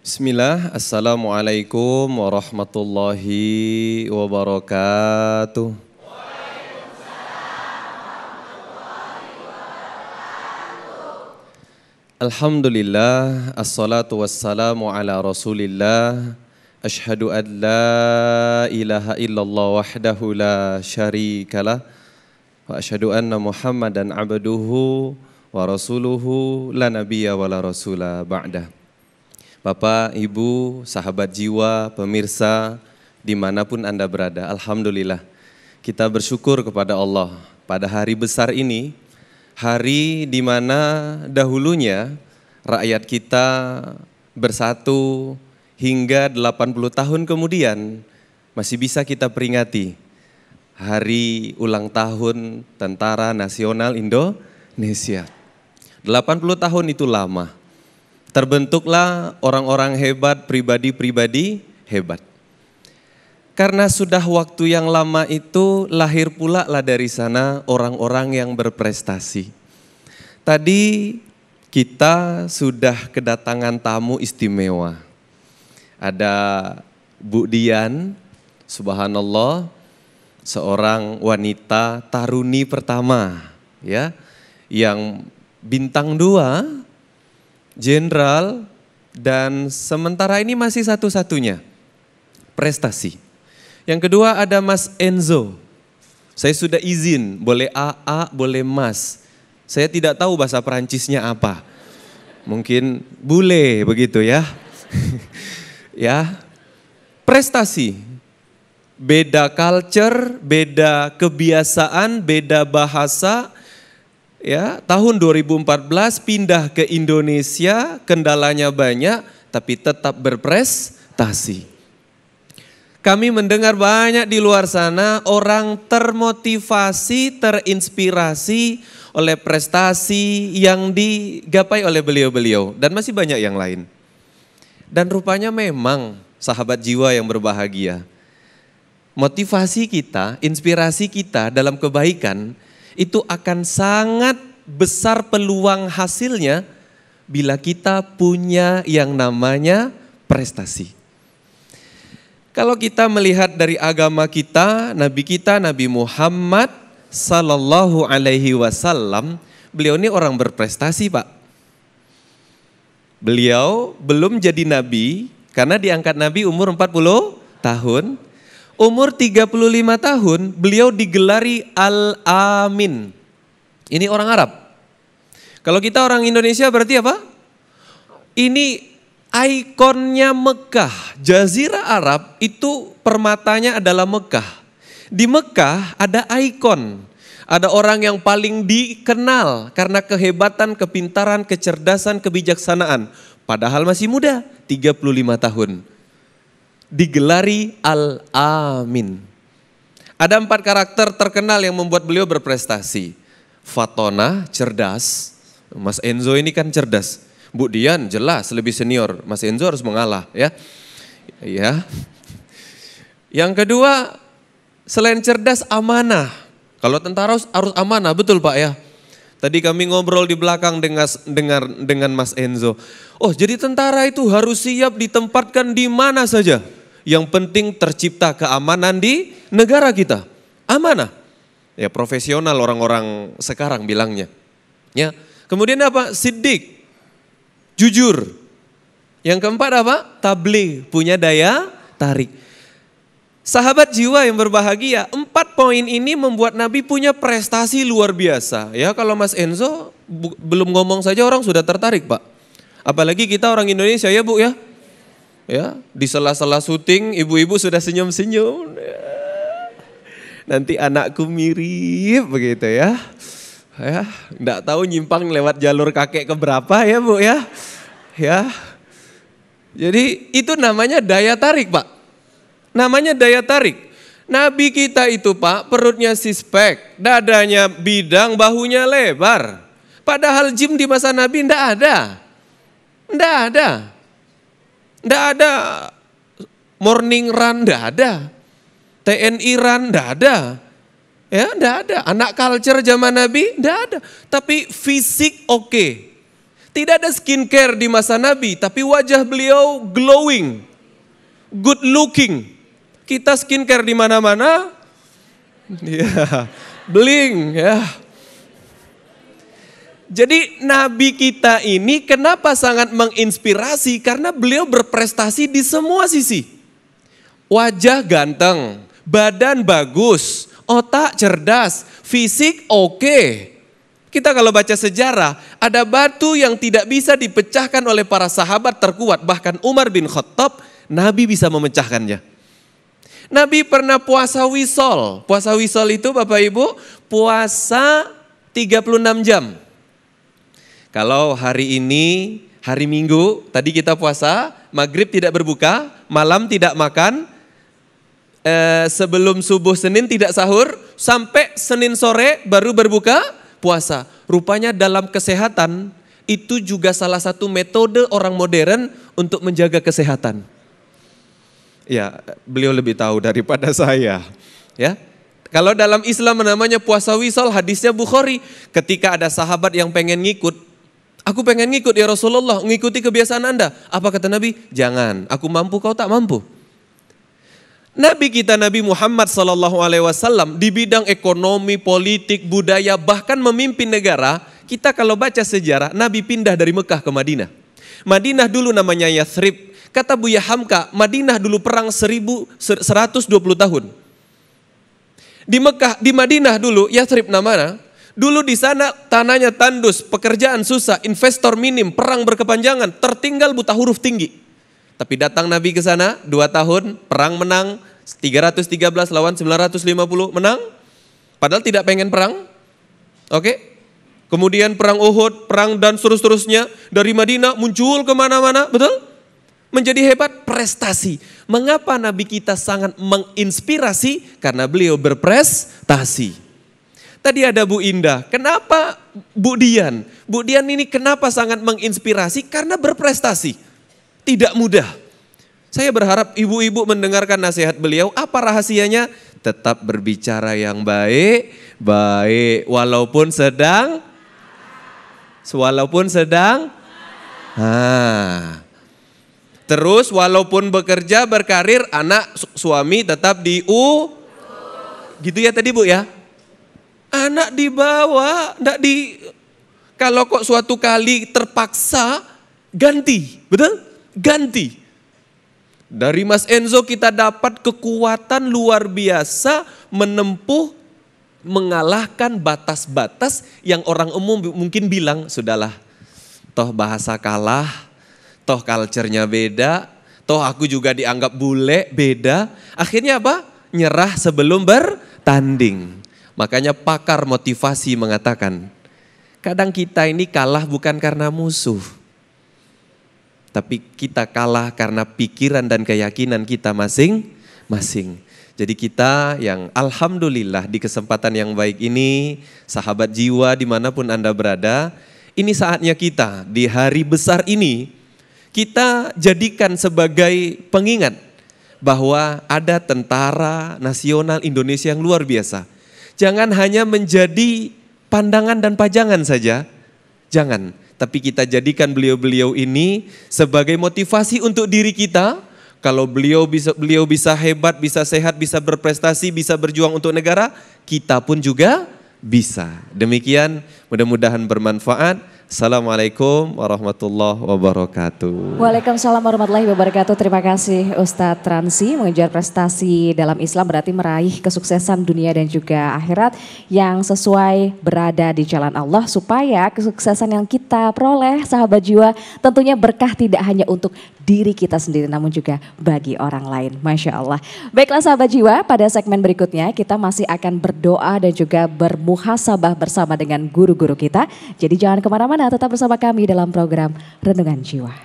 Bismillah, Assalamualaikum warahmatullahi wabarakatuh. Alhamdulillah, assalatu wassalamu ala rasulillah. Ashhadu an la ilaha illallah wahdahu la syarikalah. Wa ashhadu anna muhammadan abduhu wa rasuluhu la nabiyya wa la rasula ba'dah. Bapak, Ibu, sahabat jiwa, pemirsa, dimanapun Anda berada, Alhamdulillah kita bersyukur kepada Allah pada hari besar ini, hari di mana dahulunya rakyat kita bersatu hingga 80 tahun kemudian masih bisa kita peringati hari ulang tahun Tentara Nasional Indonesia. 80 tahun itu lama. Terbentuklah orang-orang hebat, pribadi-pribadi hebat. Karena sudah waktu yang lama itu lahir pula lah dari sana orang-orang yang berprestasi. Tadi kita sudah kedatangan tamu istimewa. Ada Bu Dian, subhanallah, seorang wanita taruni pertama, ya, yang bintang 2, jenderal, dan sementara ini masih satu-satunya prestasi. Yang kedua ada Mas Enzo. Saya sudah izin, boleh AA, boleh Mas. Saya tidak tahu bahasa Perancisnya apa. Mungkin bule begitu ya. Ya. Prestasi. Beda culture, beda kebiasaan, beda bahasa. Ya, tahun 2014 pindah ke Indonesia, kendalanya banyak tapi tetap berprestasi. Kami mendengar banyak di luar sana orang termotivasi, terinspirasi oleh prestasi yang digapai oleh beliau-beliau dan masih banyak yang lain. Dan rupanya memang sahabat jiwa yang berbahagia. Motivasi kita, inspirasi kita dalam kebaikan itu akan sangat besar peluang hasilnya bila kita punya yang namanya prestasi. Kalau kita melihat dari agama kita, Nabi Muhammad sallallahu alaihi wasallam, beliau ini orang berprestasi, Pak. Beliau belum jadi nabi karena diangkat nabi umur 40 tahun. Umur 35 tahun beliau digelari Al-Amin. Ini orang Arab. Kalau kita orang Indonesia berarti apa? Ini ikonnya Mekah. Jazirah Arab itu permatanya adalah Mekah. Di Mekah ada ikon. Ada orang yang paling dikenal karena kehebatan, kepintaran, kecerdasan, kebijaksanaan. Padahal masih muda, 35 tahun. Digelari Al-Amin. Ada 4 karakter terkenal yang membuat beliau berprestasi. Fatona, cerdas. Mas Enzo ini kan cerdas. Bu Dian jelas lebih senior. Mas Enzo harus mengalah ya. Ya. Yang kedua, selain cerdas, amanah. Kalau tentara harus amanah, betul Pak ya. Tadi kami ngobrol di belakang dengan Mas Enzo. Oh, jadi tentara itu harus siap ditempatkan di mana saja. Yang penting tercipta keamanan di negara kita. Amanah. Ya, profesional orang-orang sekarang bilangnya. Ya. Kemudian apa? Siddiq. Jujur. Yang keempat apa? Tabligh, punya daya tarik. Sahabat jiwa yang berbahagia, 4 poin ini membuat Nabi punya prestasi luar biasa. Ya, kalau Mas Enzo belum ngomong saja orang sudah tertarik, Pak. Apalagi kita orang Indonesia ya, Bu ya. Ya, di sela-sela syuting ibu-ibu sudah senyum-senyum. Nanti anakku mirip begitu ya. Ya, enggak tahu nyimpang lewat jalur kakek keberapa ya, Bu ya. Ya. Jadi itu namanya daya tarik, Pak. Namanya daya tarik. Nabi kita itu, Pak, perutnya six-pack, dadanya bidang, bahunya lebar. Padahal gym di masa Nabi enggak ada. Enggak ada. Enggak ada morning run, enggak ada. TNI run, enggak ada. Ya, enggak ada. Anak culture zaman Nabi, enggak ada. Tapi fisik oke. Tidak ada skincare di masa Nabi, tapi wajah beliau glowing, good looking. Kita skincare di mana-mana, ya, bling ya. Jadi Nabi kita ini kenapa sangat menginspirasi? Karena beliau berprestasi di semua sisi. Wajah ganteng, badan bagus, otak cerdas, fisik oke. Kita kalau baca sejarah, ada batu yang tidak bisa dipecahkan oleh para sahabat terkuat. Bahkan Umar bin Khattab, Nabi bisa memecahkannya. Nabi pernah puasa wisol. Puasa wisol itu Bapak Ibu, puasa 36 jam. Kalau hari ini, hari Minggu, tadi kita puasa, maghrib tidak berbuka, malam tidak makan, sebelum subuh Senin tidak sahur, sampai Senin sore baru berbuka puasa. Rupanya dalam kesehatan itu juga salah satu metode orang modern untuk menjaga kesehatan. Ya, beliau lebih tahu daripada saya. Ya, kalau dalam Islam namanya puasa wisol, hadisnya Bukhari. Ketika ada sahabat yang pengen ngikut, aku pengen ngikut ya Rasulullah, ngikuti kebiasaan Anda. Apa kata Nabi? Jangan, aku mampu kau tak mampu. Nabi kita Nabi Muhammad SAW di bidang ekonomi, politik, budaya, bahkan memimpin negara. Kita kalau baca sejarah, Nabi pindah dari Mekah ke Madinah. Madinah dulu namanya Yathrib. Kata Buya Hamka, Madinah dulu perang 1120 tahun. Di Mekah, di Madinah dulu, Yathrib namanya. Dulu di sana tanahnya tandus, pekerjaan susah, investor minim, perang berkepanjangan, tertinggal buta huruf tinggi. Tapi datang Nabi ke sana 2 tahun, perang menang, 313 lawan 950 menang. Padahal tidak pengen perang. Oke. Kemudian perang Uhud, perang dan seterusnya dari Madinah muncul kemana-mana, betul? Menjadi hebat, prestasi. Mengapa Nabi kita sangat menginspirasi? Karena beliau berprestasi. Tadi ada Bu Indah, kenapa Bu Dian? Bu Dian ini kenapa sangat menginspirasi? Karena berprestasi. Tidak mudah. Saya berharap ibu-ibu mendengarkan nasihat beliau. Apa rahasianya? Tetap berbicara yang baik, walaupun sedang. Terus walaupun bekerja, berkarir, anak, suami tetap gitu ya tadi Bu ya. Anak dibawa, kalau kok suatu kali terpaksa, ganti, betul? Ganti. Dari Mas Enzo kita dapat kekuatan luar biasa menempuh, mengalahkan batas-batas yang orang umum mungkin bilang, sudahlah, toh bahasa kalah, toh culture-nya beda, toh aku juga dianggap bule, beda. Akhirnya apa? Nyerah sebelum bertanding. Makanya pakar motivasi mengatakan, kadang kita ini kalah bukan karena musuh, tapi kita kalah karena pikiran dan keyakinan kita masing-masing. Jadi kita yang alhamdulillah di kesempatan yang baik ini, sahabat jiwa dimanapun Anda berada, ini saatnya kita di hari besar ini, kita jadikan sebagai pengingat bahwa ada tentara nasional Indonesia yang luar biasa. Jangan hanya menjadi pandangan dan pajangan saja, jangan. Tapi kita jadikan beliau-beliau ini sebagai motivasi untuk diri kita. Kalau beliau bisa hebat, bisa sehat, bisa berprestasi, bisa berjuang untuk negara, kita pun juga bisa. Demikian, mudah-mudahan bermanfaat. Assalamualaikum warahmatullahi wabarakatuh. Waalaikumsalam warahmatullahi wabarakatuh. Terima kasih Ustadz Transi. Mengejar prestasi dalam Islam berarti meraih kesuksesan dunia dan juga akhirat yang sesuai berada di jalan Allah. Supaya kesuksesan yang kita peroleh sahabat jiwa tentunya berkah tidak hanya untuk diri kita sendiri namun juga bagi orang lain. Masya Allah. Baiklah sahabat jiwa, pada segmen berikutnya kita masih akan berdoa dan juga bermuhasabah bersama dengan guru-guru kita. Jadi jangan kemana-mana, tetap bersama kami dalam program Renungan Jiwa.